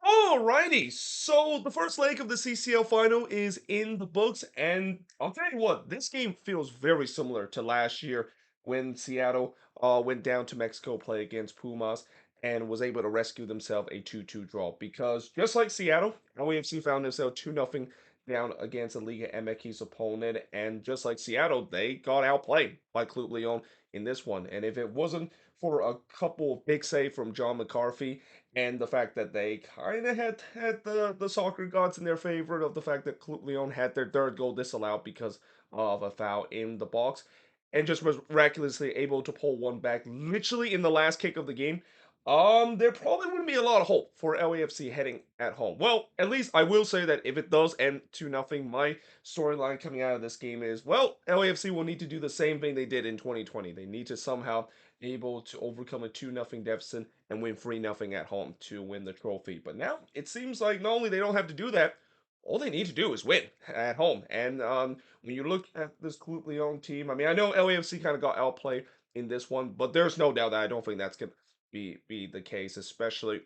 Alrighty, so the first leg of the CCL final is in the books, and I'll tell you what, this game feels very similar to last year when Seattle went down to Mexico play against Pumas and was able to rescue themselves a 2-2 draw. Because just like Seattle, LAFC found themselves 2-0 down against a Liga MX opponent, and just like Seattle, they got outplayed by Club Leon in this one. And if it wasn't for a couple of big save from John McCarthy, and the fact that they kind of had the soccer gods in their favor of the fact that Club Leon had their third goal disallowed because of a foul in the box, and just was miraculously able to pull one back literally in the last kick of the game. There probably wouldn't be a lot of hope for LAFC heading at home. Well, at least I will say that if it does end 2-0, my storyline coming out of this game is, well, LAFC will need to do the same thing they did in 2020. They need to somehow able to overcome a 2-0 deficit and win 3-0 at home to win the trophy. But now it seems like not only they don't have to do that, all they need to do is win at home. And when you look at this Club Leon team, I mean, I know LAFC kind of got outplayed in this one, but there's no doubt that I don't think that's going to be the case, especially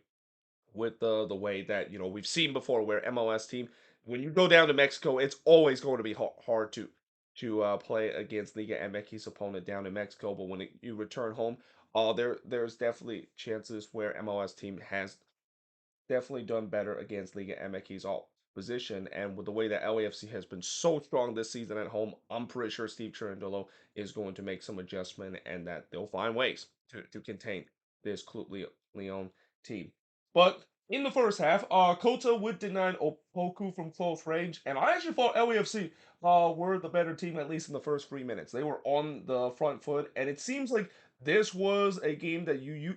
with the way that we've seen before, where MLS team, when you go down to Mexico, it's always going to be hard to play against Liga MX opponent down in Mexico. But when you return home, there's definitely chances where MLS team has definitely done better against Liga MX opposition. And with the way that LAFC has been so strong this season at home, I'm pretty sure Steve Cherundolo is going to make some adjustment and that they'll find ways to contain this Club Leon team. But in the first half, Kota would deny Opoku from close range, and I actually thought LAFC were the better team, at least in the first 3 minutes. They were on the front foot, and it seems like this was a game that you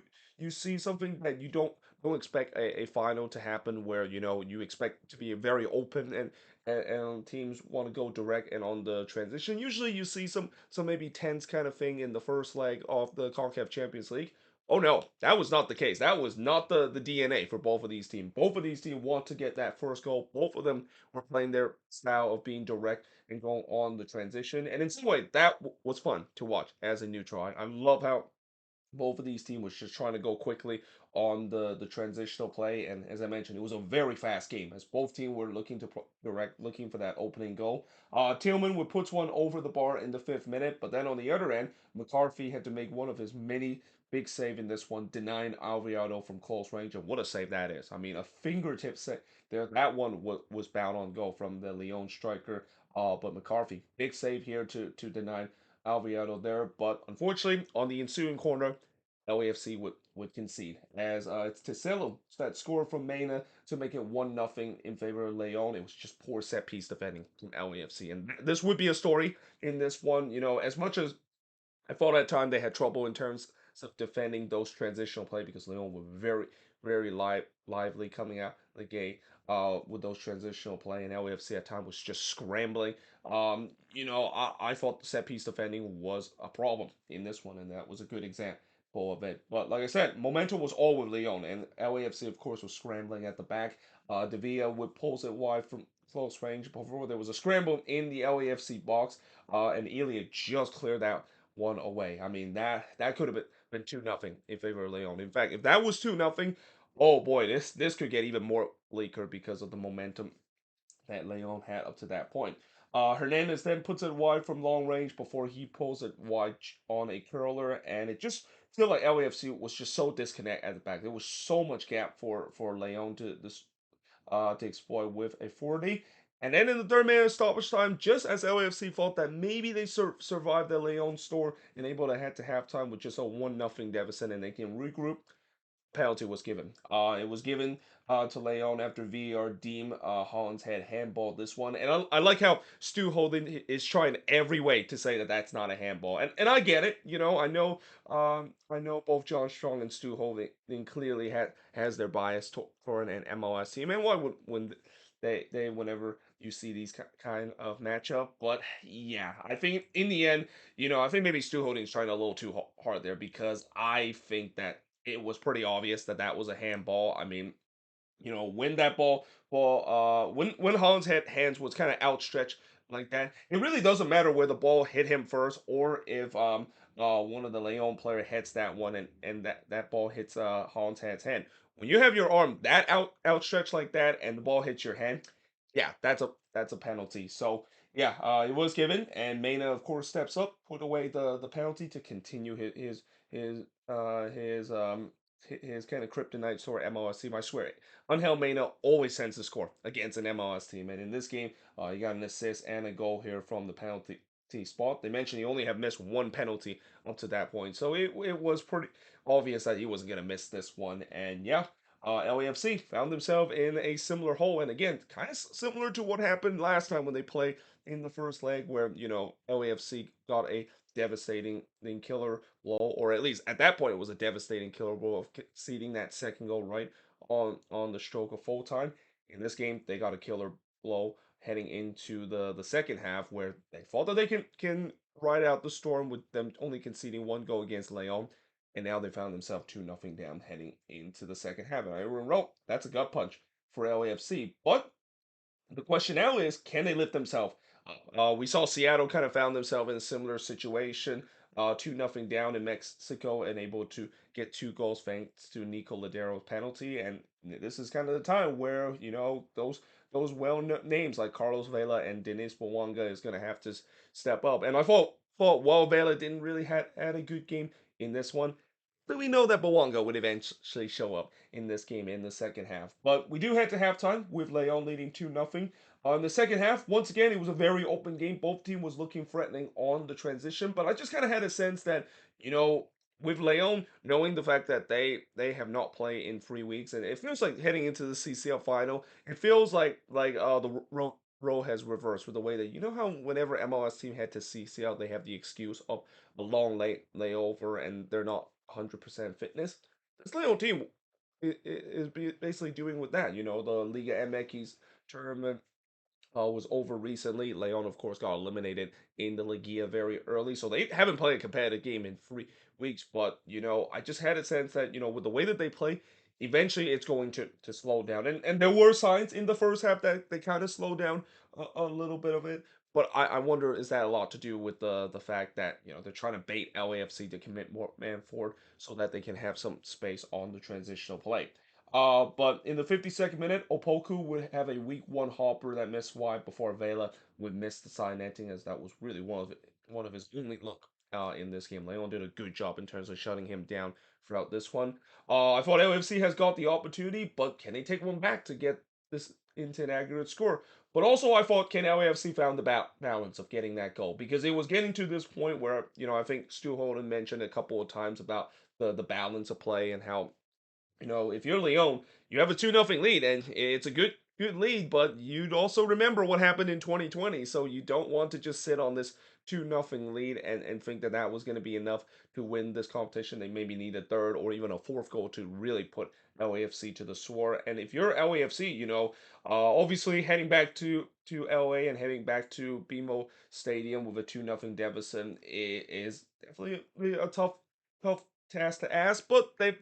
see something that you don't expect a final to happen where you expect to be very open and teams want to go direct and on the transition. Usually you see some maybe tense kind of thing in the first leg of the CONCACAF Champions League. Oh no, that was not the case. That was not the DNA for both of these teams. Both of these teams want to get that first goal. Both of them were playing their style of being direct and going on the transition. And in some way, that was fun to watch as a neutral. I love how both of these teams was just trying to go quickly on the transitional play, and as I mentioned, it was a very fast game as both teams were looking to direct, looking for that opening goal. Tillman would put one over the bar in the 5th minute, but then on the other end, McCarthy had to make one of his many big save in this one, denying Alvarado from close range, and what a save that is! I mean, a fingertip save there. That one was bound on goal from the Leon striker. But McCarthy, big save here to deny Alvarado there, but unfortunately, on the ensuing corner, LAFC would concede as it's Ticello that scored from Mena to make it 1-0 in favor of Leon. It was just poor set piece defending from LAFC, and this would be a story in this one. As much as I thought at time they had trouble in terms of defending those transitional play because Leon were very lively coming out the gate with those transitional play, and LAFC at time was just scrambling. I thought the set piece defending was a problem in this one, and that was a good example of it. But like I said, momentum was all with Leon, and LAFC of course was scrambling at the back. Davia would pulls it wide from close range before there was a scramble in the LAFC box, and Elia just cleared out one away. I mean that could have been 2-0 in favor of Leon. In fact, if that was 2-0, oh boy, this could get even more bleaker because of the momentum that Leon had up to that point. Hernandez then puts it wide from long range before he pulls it wide on a curler, and it just feel like LAFC was just so disconnect at the back. There was so much gap for Leon to exploit with a 40. And then in the 3rd minute stoppage time, just as LAFC thought that maybe they survived the Leon store and able to head to halftime with just a 1-0 deficit and they can regroup, penalty was given. It was given to Leon after VAR deemed Holland's head handball this one. And I like how Stu Holden is trying every way to say that that's not a handball. And I get it. I know both John Strong and Stu Holden clearly has their bias for an MLS team. And why would when they whenever you see these kind of matchup. But yeah, I think in the end, I think maybe Stu Holding's trying a little too hard there because I think that it was pretty obvious that that was a handball. I mean, when that when Holland's hands was kind of outstretched like that, it really doesn't matter where the ball hit him first or if one of the Leon player hits that one and that ball hits Holland's hand. when you have your arm that outstretched like that and the ball hits your hand, yeah, that's a penalty. So yeah, it was given, and Mena of course steps up, put away the penalty to continue his his kind of kryptonite sort of MLS team. I swear, Angel Mena always sends the score against an MLS team, and in this game, he got an assist and a goal here from the penalty spot. They mentioned he only had missed one penalty up to that point, so it was pretty obvious that he wasn't gonna miss this one. And yeah, LAFC found themselves in a similar hole, and again, kind of similar to what happened last time when they played in the first leg, where LAFC got a devastating killer blow, or at least at that point it was a devastating killer blow of conceding that second goal right on the stroke of full time. In this game, they got a killer blow heading into the second half, where they thought that they can ride out the storm with them only conceding one goal against Leon, and now they found themselves 2-0 down heading into the second half. And everyone wrote that's a gut punch for LAFC. But the question now is, can they lift themselves? We saw Seattle kind of found themselves in a similar situation, 2-0 down in Mexico, and able to get two goals thanks to Nico Ladero's penalty. And this is kind of the time where those names like Carlos Vela and Denis Bouanga is going to have to step up. And I thought while Vela didn't really had a good game in this one, but we know that Bouanga would eventually show up in this game in the second half. But we do head to halftime with Leon leading 2-0. In the second half, once again, it was a very open game. Both team was looking threatening on the transition, but I just kind of had a sense that, with Leon knowing the fact that they have not played in 3 weeks, and it feels like heading into the CCL final, it feels like the role has reversed with the way that how whenever MLS team head to CCL, they have the excuse of a long layover and they're not 100% fitness. This Leon team is basically doing with that. The Liga MX tournament was over recently. Leon, of course, got eliminated in the Ligia very early, so they haven't played a competitive game in 3 weeks. But I just had a sense that with the way that they play, eventually it's going to slow down. And there were signs in the first half that they kind of slowed down a little bit of it. But I wonder, is that a lot to do with the fact that they're trying to bait LAFC to commit more man forward so that they can have some space on the transitional play. But in the 52nd minute, Opoku would have a week one hopper that missed wide before Vela would miss the side netting, as that was really one of his only look in this game. Leon did a good job in terms of shutting him down throughout this one. I thought LFC has got the opportunity, but can they take one back to get this into an aggregate score? But also, I thought can LAFC found the balance of getting that goal, because it was getting to this point where I think Stu Holden mentioned a couple of times about the balance of play and how if you're Leon, you have a 2-0 lead, and it's a good lead, but you'd also remember what happened in 2020, so you don't want to just sit on this 2-0 lead and think that that was going to be enough to win this competition. They maybe need a third or even a fourth goal to really put LAFC to the sword. And if you're LAFC, obviously heading back to LA and heading back to BMO Stadium with a 2-0 deficit is definitely a tough task to ask, but they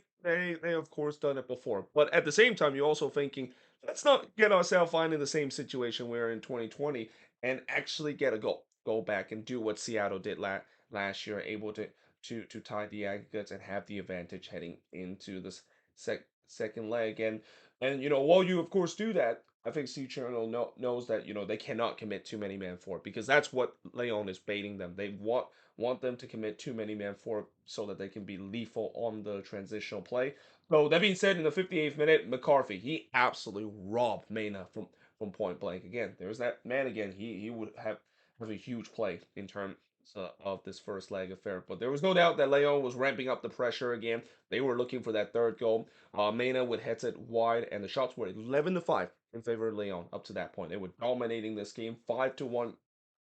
of course done it before. But at the same time, you're also thinking, let's not get ourselves find in the same situation we are in 2020 and actually get a goal. Go back and do what Seattle did last year, able to tie the aggregates and have the advantage heading into this second leg. And while you of course do that, I think Steve Chernow knows that they cannot commit too many man forward, because that's what Leon is baiting them. They want them to commit too many man forward so that they can be lethal on the transitional play. So that being said, in the 58th minute, McCarthy, he absolutely robbed Mena from point blank. Again, there's that man again. He would have a huge play in terms of this first leg affair. But there was no doubt that Leon was ramping up the pressure again. They were looking for that third goal. Mena would hit it wide, and the shots were 11-5 in favor of Leon up to that point. They were dominating this game, 5-1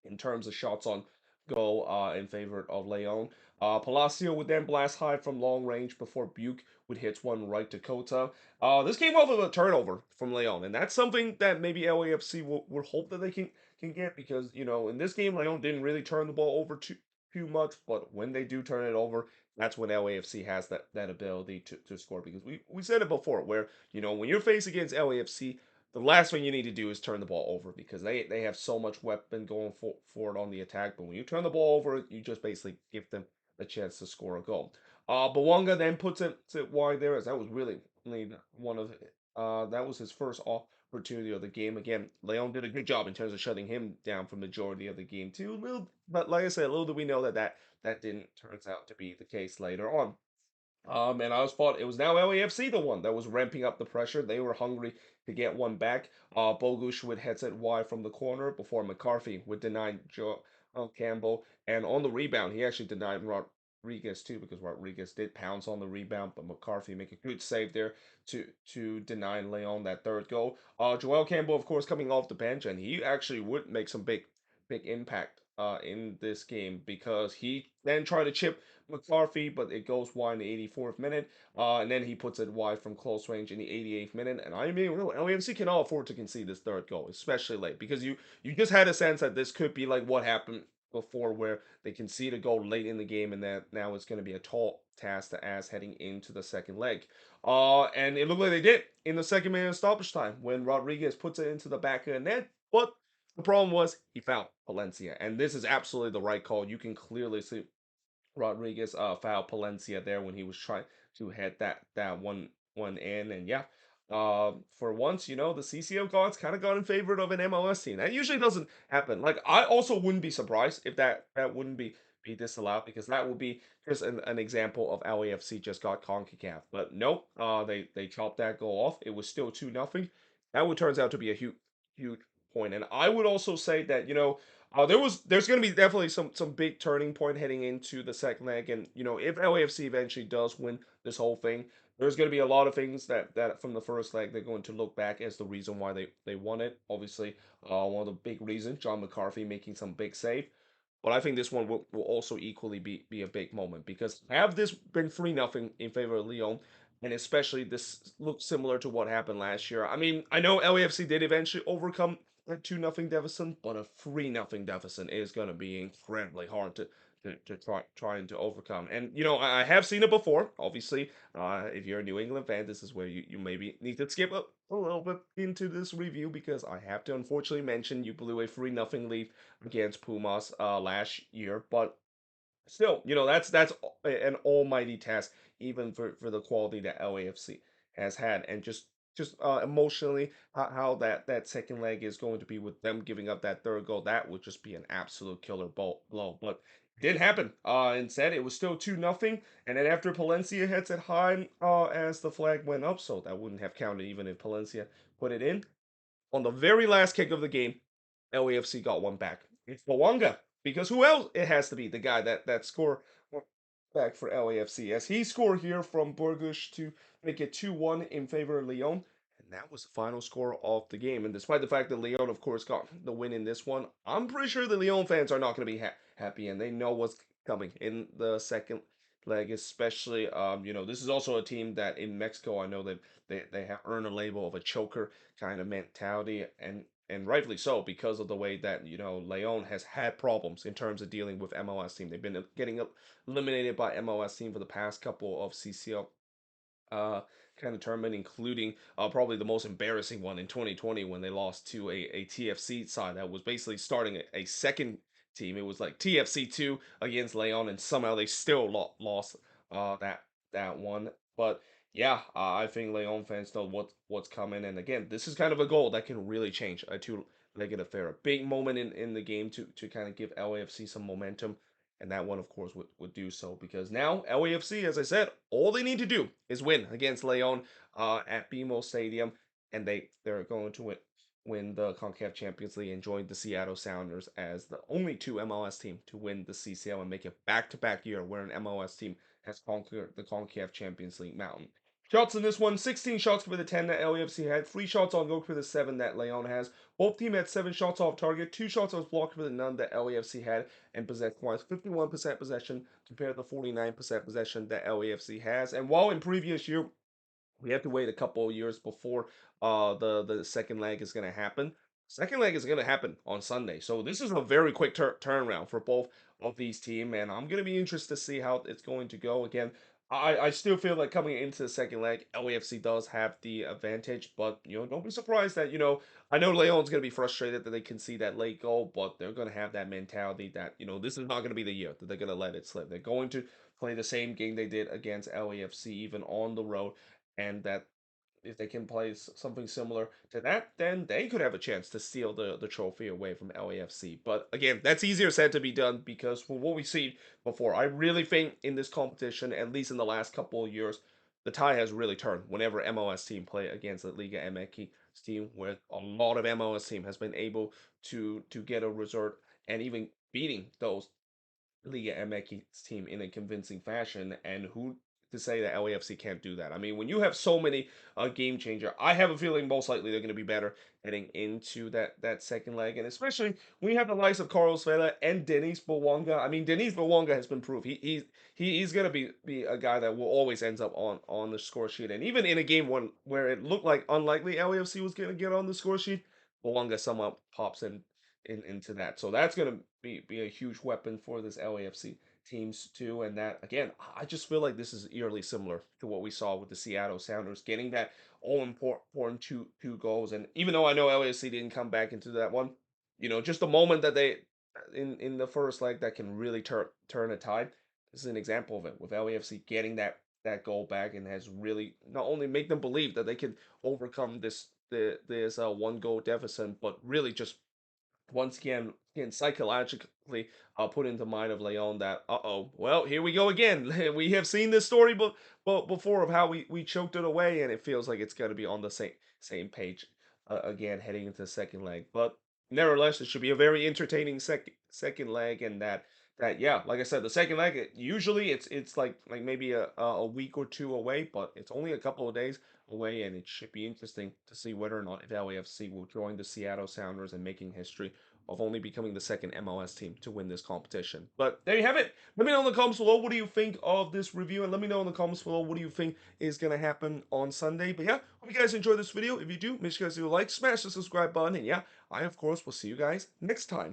in terms of shots on goal in favor of Leon. Palacio would then blast high from long range before Buke would hit one right to Kota. This came off of a turnover from Leon, and that's something that maybe LAFC will hope that they can get, because in this game Leon didn't really turn the ball over too much, but when they do turn it over, that's when LAFC has that ability to score, because we said it before, where when you're faced against LAFC, the last thing you need to do is turn the ball over, because they have so much weapon going forward on the attack. But when you turn the ball over, you just basically give them the chance to score a goal. Bawanga then puts it wide there, as that was really certainly one of that was his first opportunity of the game. Again, Leon did a good job in terms of shutting him down for majority of the game too. Little, but like I said, little do we know that didn't turns out to be the case later on. And I was thought it was now LAFC the one that was ramping up the pressure. They were hungry to get one back. Bogusz would heads it wide from the corner before McCarthy would deny Joe Campbell. And on the rebound, he actually denied Rodriguez too because Rodriguez did pounce on the rebound, but McCarthy make a good save there to deny Leon that third goal. Joel Campbell, of course, coming off the bench, and he actually would make some big impact in this game because he then tried to chip McCarthy, but it goes wide in the 84th minute. And then he puts it wide from close range in the 88th minute. And I mean, real LAFC cannot afford to concede this third goal, especially late, because you just had a sense that this could be like what happened before, where they concede a goal late in the game, and that now it's going to be a tall task to ask heading into the second leg. And it looked like they did in the second minute of stoppage time when Rodriguez puts it into the back of the net, but the problem was he fouled Palencia, and this is absolutely the right call. You can clearly see Rodriguez fouled Palencia there when he was trying to head that one in, and yeah, for once, the CCL gods kind of got in favor of an MLS team. That usually doesn't happen. Like I also wouldn't be surprised if that wouldn't be disallowed because that would be just an example of LAFC just got CONCACAF. But nope, they chopped that goal off. It was still 2-0. That would turns out to be a huge point. And I would also say that there's going to be definitely some big turning point heading into the second leg, and if LAFC eventually does win this whole thing, there's going to be a lot of things that from the first leg they're going to look back as the reason why they won it. Obviously, one of the big reasons, John McCarthy making some big save. But I think this one will also equally be a big moment because have this been 3-0 in favor of Lyon, and especially this looks similar to what happened last year. I mean, I know LAFC did eventually overcome a 2-0 deficit, but a 3-0 deficit is going to be incredibly hard to trying to overcome. And I have seen it before. Obviously, if you're a New England fan, this is where you maybe need to skip a little bit into this review because I have to unfortunately mention you blew a 3-0 lead against Pumas last year, but still, that's an almighty task, even for the quality that LAFC has had, and just emotionally how that second leg is going to be with them giving up that third goal. That would just be an absolute killer blow. But it didn't happen. Instead, it was still 2-0, and then after Palencia hits it high as the flag went up, so that wouldn't have counted even if Palencia put it in. On the very last kick of the game, LAFC got one back. It's Bawanga. Because who else? It has to be the guy that scored back for LAFC. As he scored here from Burgos to make it 2-1 in favor of Lyon. And that was the final score of the game. And despite the fact that Lyon, of course, got the win in this one, I'm pretty sure the Lyon fans are not going to be happy. And they know what's coming in the second leg, especially. This is also a team that in Mexico, I know that they have earned a label of a choker kind of mentality. And rightfully so because of the way that Leon has had problems in terms of dealing with MLS team. They've been getting eliminated by MLS team for the past couple of CCL uh, kind of tournament, including probably the most embarrassing one in 2020 when they lost to a TFC side that was basically starting a second team. It was like TFC 2 against Leon, and somehow they still lost that one. But yeah, I think Leon fans know what's coming, and again, this is kind of a goal that can really change a two-legged affair. A big moment in the game to kind of give LAFC some momentum, and that one, of course, would do so because now LAFC, as I said, all they need to do is win against Leon at BMO Stadium, and they're going to win the CONCACAF Champions League and join the Seattle Sounders as the only two MLS team to win the CCL and make it back-to-back year where an MLS team has conquered the CONCACAF Champions League mountain. Shots in this one, 16 shots for the 10 that LAFC had, 3 shots on goal for the 7 that Leon has. Both teams had 7 shots off target, 2 shots was blocked for the none that LAFC had, and possession-wise, 51% possession compared to 49% possession that LAFC has. And while in previous year, we have to wait a couple of years before the second leg is going to happen. Second leg is going to happen on Sunday, so this is a very quick turnaround for both of these teams, and I'm going to be interested to see how it's going to go. Again, I still feel like coming into the second leg, LAFC does have the advantage, but don't be surprised that I know Leon's going to be frustrated that they can see that late goal, but they're going to have that mentality that this is not going to be the year that they're going to let it slip. They're going to play the same game they did against LAFC, even on the road, and that if they can play something similar to that, then they could have a chance to steal the trophy away from LAFC. But again, that's easier said to be done because from what we see before, I really think in this competition, at least in the last couple of years, the tie has really turned whenever MLS team play against the Liga MX team, where a lot of MLS team has been able to get a result and even beating those Liga MX team in a convincing fashion. And who to say that LAFC can't do that? I mean, when you have so many game changer, I have a feeling most likely they're going to be better heading into that second leg, and especially when you have the likes of Carlos Vela and Denis Bouanga. I mean, Denis Bouanga has been proved he's going to be a guy that will always ends up on the score sheet, and even in a game one where it looked like unlikely LAFC was going to get on the score sheet, Bouanga somehow pops into that. So that's going to be a huge weapon for this LAFC teams too. And that again, I just feel like this is eerily similar to what we saw with the Seattle Sounders getting that all important two goals. And even though I know LAFC didn't come back into that one, just the moment that they in the first leg that can really turn a tide. This is an example of it with LAFC getting that goal back and has really not only make them believe that they can overcome this one goal deficit, but really just once again psychologically put into mind of Leon that well, here we go again. We have seen this story but before of how we choked it away, and it feels like it's going to be on the same page again heading into the second leg. But nevertheless, it should be a very entertaining second leg, and that yeah, like I said, the second leg usually it's like maybe a week or two away, but it's only a couple of days away, and it should be interesting to see whether or not if LAFC will join the Seattle Sounders and making history of only becoming the second MLS team to win this competition. But there you have it. Let me know in the comments below what do you think of this review, and let me know in the comments below what do you think is going to happen on Sunday. But yeah, hope you guys enjoyed this video. If you do, make sure you guys do a like, smash the subscribe button, and yeah, I of course will see you guys next time.